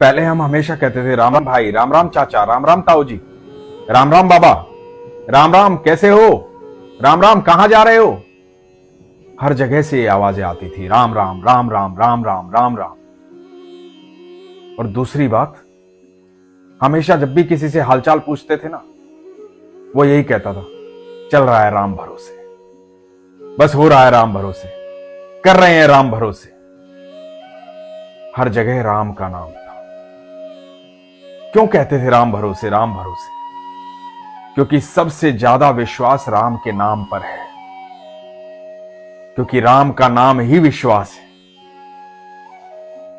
पहले हम हमेशा कहते थे राम राम भाई, राम राम चाचा, राम राम ताऊ जी, राम राम बाबा, राम राम कैसे हो, राम राम कहां जा रहे हो। हर जगह से ये आवाजें आती थी, राम राम राम राम राम राम राम राम। और दूसरी बात, हमेशा जब भी किसी से हालचाल पूछते थे ना, वो यही कहता था, चल रहा है राम भरोसे, बस हो रहा है राम भरोसे, कर रहे हैं राम भरोसे। हर जगह राम का नाम था। क्यों कहते थे राम भरोसे, राम भरोसे? क्योंकि सबसे ज्यादा विश्वास राम के नाम पर है, क्योंकि राम का नाम ही विश्वास है।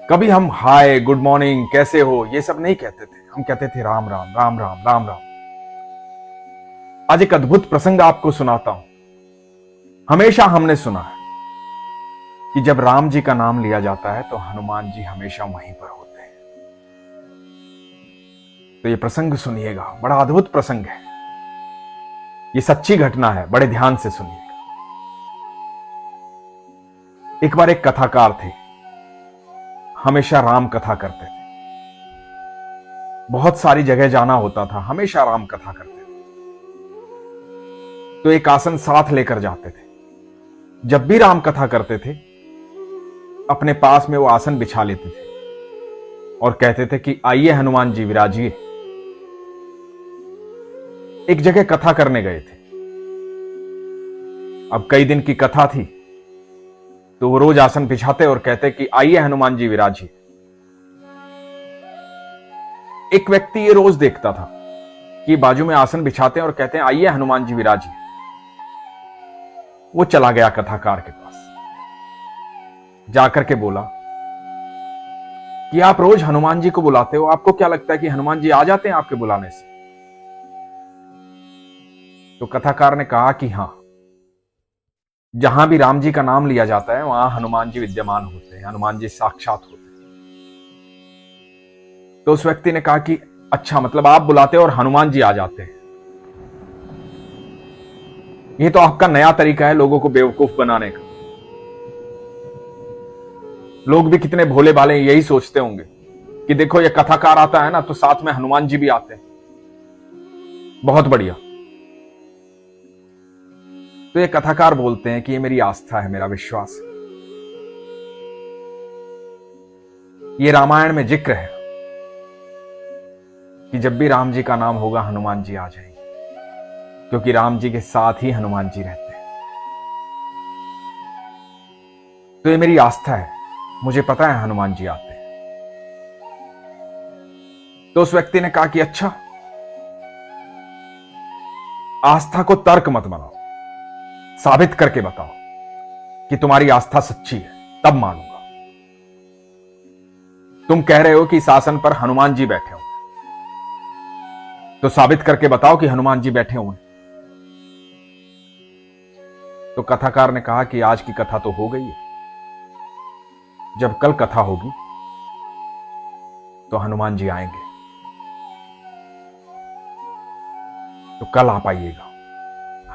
कभी हम हाय, गुड मॉर्निंग, कैसे हो, ये सब नहीं कहते थे। हम कहते थे राम राम राम राम राम राम। आज एक अद्भुत प्रसंग आपको सुनाता हूं। हमेशा हमने सुना है कि जब राम जी का नाम लिया जाता है तो हनुमान जी हमेशा वहीं पर होते हैं। तो ये प्रसंग सुनिएगा, बड़ा अद्भुत प्रसंग है, ये सच्ची घटना है, बड़े ध्यान से सुनिएगा। एक बार एक कथाकार थे, हमेशा राम कथा करते थे। बहुत सारी जगह जाना होता था, हमेशा राम कथा करते थे। तो एक आसन साथ लेकर जाते थे। जब भी राम कथा करते थे, अपने पास में वो आसन बिछा लेते थे और कहते थे कि आइए हनुमान जी विराजिए। एक जगह कथा करने गए थे। अब कई दिन की कथा थी, तो वो रोज आसन बिछाते और कहते कि आइए हनुमान जी विराजिए। एक व्यक्ति ये रोज देखता था कि बाजू में आसन बिछाते हैं और कहते हैं आइए हनुमान जी विराजिए। वो चला गया कथाकार के पास, जाकर के बोला कि आप रोज हनुमान जी को बुलाते हो, आपको क्या लगता है कि हनुमान जी आ जाते हैं आपके बुलाने से? तो कथाकार ने कहा कि हां, जहां भी राम जी का नाम लिया जाता है वहां हनुमान जी विद्यमान होते हैं, हनुमान जी साक्षात होते हैं। तो उस व्यक्ति ने कहा कि अच्छा, मतलब आप बुलाते हो और हनुमान जी आ जाते हैं। ये तो आपका नया तरीका है लोगों को बेवकूफ बनाने का। लोग भी कितने भोले भाले यही सोचते होंगे कि देखो ये कथाकार आता है ना, तो साथ में हनुमान जी भी आते हैं, बहुत बढ़िया। तो ये कथाकार बोलते हैं कि ये मेरी आस्था है, मेरा विश्वास है। ये रामायण में जिक्र है कि जब भी राम जी का नाम होगा हनुमान जी आ जाएंगे, क्योंकि राम जी के साथ ही हनुमान जी रहते हैं। तो ये मेरी आस्था है, मुझे पता है हनुमान जी आते हैं। तो उस व्यक्ति ने कहा कि अच्छा, आस्था को तर्क मत बनाओ, साबित करके बताओ कि तुम्हारी आस्था सच्ची है, तब मानूंगा। तुम कह रहे हो कि इस आसन पर हनुमान जी बैठे हुए, तो साबित करके बताओ कि हनुमान जी बैठे हुए। तो कथाकार ने कहा कि आज की कथा तो हो गई है, जब कल कथा होगी तो हनुमान जी आएंगे, तो कल आप आइएगा,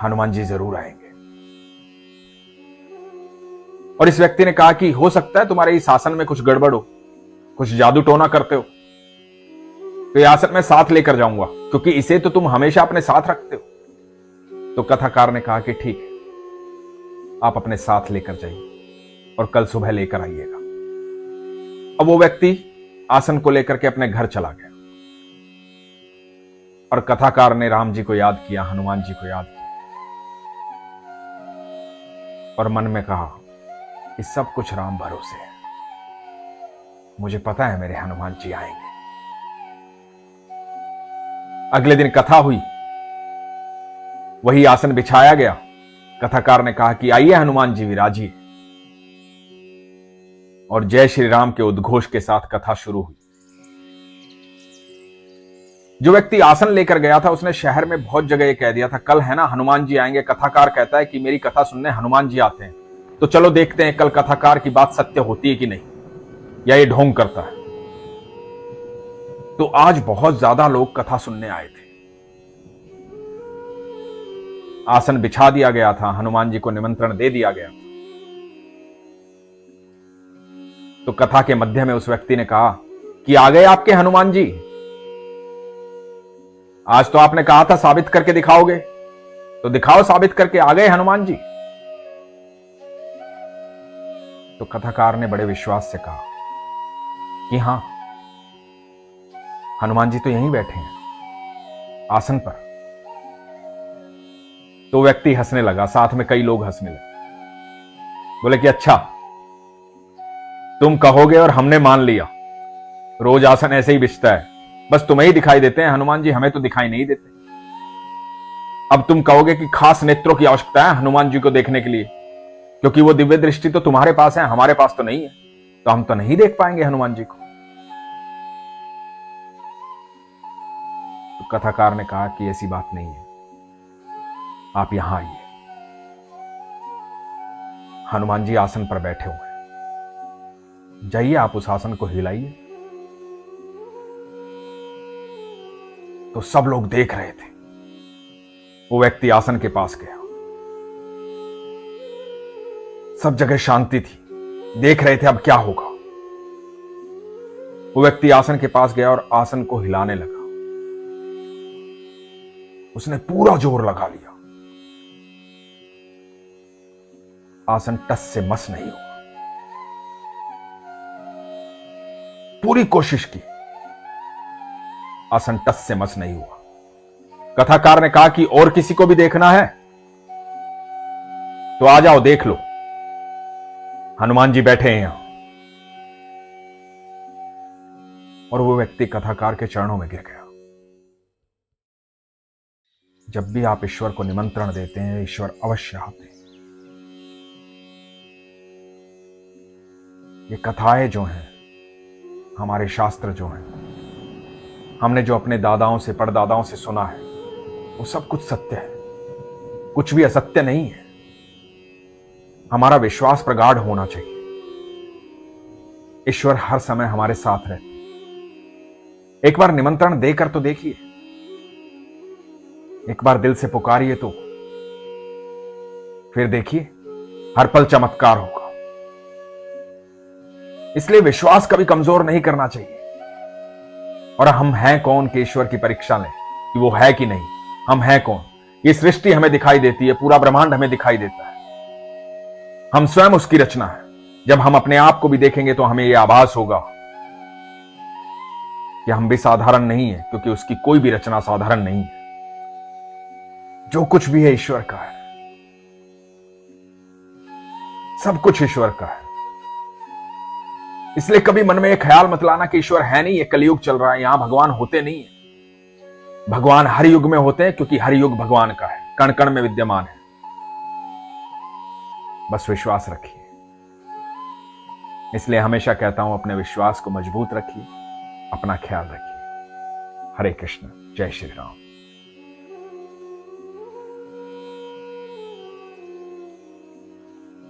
हनुमान जी जरूर आएंगे। और इस व्यक्ति ने कहा कि हो सकता है तुम्हारे इस आसन में कुछ गड़बड़ हो, कुछ जादू टोना करते हो, तो ये आसन मैं साथ लेकर जाऊंगा, क्योंकि इसे तो तुम हमेशा अपने साथ रखते हो। तो कथाकार ने कहा कि ठीक है, आप अपने साथ लेकर जाइए और कल सुबह लेकर आइएगा। अब वो व्यक्ति आसन को लेकर के अपने घर चला गया और कथाकार ने राम जी को याद किया, हनुमान जी को याद किया और मन में कहा कि सब कुछ राम भरोसे है, मुझे पता है मेरे हनुमान जी आएंगे। अगले दिन कथा हुई, वही आसन बिछाया गया। कथाकार ने कहा कि आइए हनुमान जी विराजिए, और जय श्री राम के उद्घोष के साथ कथा शुरू हुई। जो व्यक्ति आसन लेकर गया था उसने शहर में बहुत जगह ये कह दिया था, कल है ना हनुमान जी आएंगे, कथाकार कहता है कि मेरी कथा सुनने हनुमान जी आते हैं, तो चलो देखते हैं कल कथाकार की बात सत्य होती है कि नहीं, या ये ढोंग करता है। तो आज बहुत ज्यादा लोग कथा सुनने आए थे। आसन बिछा दिया गया था, हनुमान जी को निमंत्रण दे दिया गया था। तो कथा के मध्य में उस व्यक्ति ने कहा कि आ गए आपके हनुमान जी। आज तो आपने कहा था साबित करके दिखाओगे, तो दिखाओ साबित करके, आ गए हनुमान जी। तो कथाकार ने बड़े विश्वास से कहा कि हां, हनुमान जी तो यहीं बैठे हैं आसन पर। तो व्यक्ति हंसने लगा, साथ में कई लोग हंसने लगे। बोले कि अच्छा, तुम कहोगे और हमने मान लिया, रोज आसन ऐसे ही बिछता है, बस तुम्हें ही दिखाई देते हैं हनुमान जी, हमें तो दिखाई नहीं देते। अब तुम कहोगे कि खास नेत्रों की आवश्यकता है हनुमान जी को देखने के लिए, क्योंकि वो दिव्य दृष्टि तो तुम्हारे पास है, हमारे पास तो नहीं है, तो हम तो नहीं देख पाएंगे हनुमान जी को। तो कथाकार ने कहा कि ऐसी बात नहीं है, आप यहां आइए। हनुमान जी आसन पर बैठे हुए हैं, जाइए आप उस आसन को हिलाइए। तो सब लोग देख रहे थे। वो व्यक्ति आसन के पास गया, सब जगह शांति थी, देख रहे थे अब क्या होगा। वो व्यक्ति आसन के पास गया और आसन को हिलाने लगा। उसने पूरा जोर लगा लिया, आसन टस से मस नहीं हुआ। पूरी कोशिश की, आसन टस से मस नहीं हुआ। कथाकार ने कहा कि और किसी को भी देखना है तो आ जाओ, देख लो, हनुमान जी बैठे हैं यहां। और वो व्यक्ति कथाकार के चरणों में गिर गया। जब भी आप ईश्वर को निमंत्रण देते हैं, ईश्वर अवश्य आते हैं। ये कथाएं जो हैं, हमारे शास्त्र जो हैं, हमने जो अपने दादाओं से, परदादाओं से सुना है, वो सब कुछ सत्य है, कुछ भी असत्य नहीं है। हमारा विश्वास प्रगाढ़ होना चाहिए। ईश्वर हर समय हमारे साथ रहते। एक बार निमंत्रण देकर तो देखिए, एक बार दिल से पुकारिए तो फिर देखिए, हर पल चमत्कार होगा। इसलिए विश्वास कभी कमजोर नहीं करना चाहिए। और हम हैं कौन कि ईश्वर की परीक्षा लें कि वो है कि नहीं। हम हैं कौन? ये सृष्टि हमें दिखाई देती है, पूरा ब्रह्मांड हमें दिखाई देता है, हम स्वयं उसकी रचना है। जब हम अपने आप को भी देखेंगे तो हमें यह आभास होगा कि हम भी साधारण नहीं है, क्योंकि उसकी कोई भी रचना साधारण नहीं है। जो कुछ भी है ईश्वर का है, सब कुछ ईश्वर का है। इसलिए कभी मन में एक ख्याल मत लाना कि ईश्वर है नहीं, ये कलयुग चल रहा है, यहां भगवान होते नहीं है। भगवान हर युग में होते हैं, क्योंकि हर युग भगवान का है, कण कण में विद्यमान है। बस विश्वास रखिए। इसलिए हमेशा कहता हूं, अपने विश्वास को मजबूत रखिए, अपना ख्याल रखिए। हरे कृष्ण, जय श्री राम।